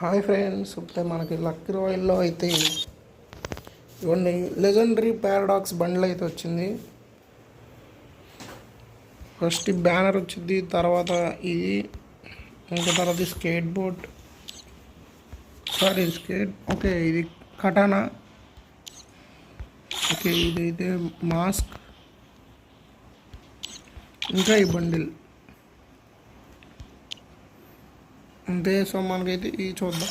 Hi friends, ఇప్పుడు మనకి lucky రాయల్లో అయితే ఇవన్నీ లెజెండరీ పారాడాక్స్ బండ్లు అయితే వచ్చింది. ఫస్ట్ బ్యానర్ వచ్చింది, తర్వాత ఇది, ఇంకా తర్వాత స్కేట్ బోర్డ్, ఓకే ఇది కటానా, ఓకే ఇదైతే మాస్క్, ఇంకా ఈ బండిల్ అంతే. సో మనకైతే ఇది చూద్దాం.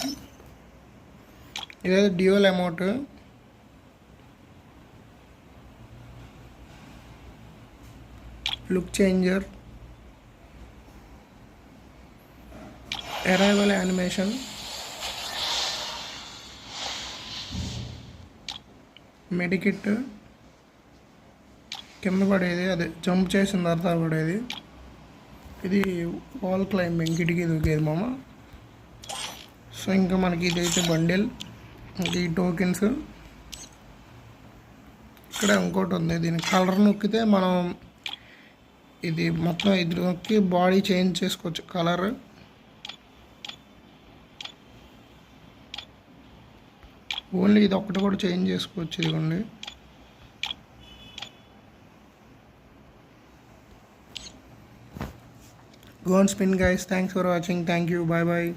ఇదైతే dual amount, look changer, arrival animation, medkit, కింద పడేది అదే జంప్ చేసిన తర్వాత పడేది, ఇది వాల్ క్లైంబింగ్, కిటికీ దూకేది మామ. సో ఇంకా మనకి ఇదైతే బండిల్, ఈ టోకెన్స్. ఇక్కడ ఇంకోటి ఉంది, దీని కలర్ నొక్కితే మనం ఇది మొత్తం ఇది నొక్కి బాడీ చేంజ్ చేసుకోవచ్చు కలర్. ఓన్లీ ఇది ఒక్కటి కూడా చేంజ్ చేసుకోవచ్చు. ఇదిగోండి. Go on spin guys. Thanks for watching. Thank you. Bye bye.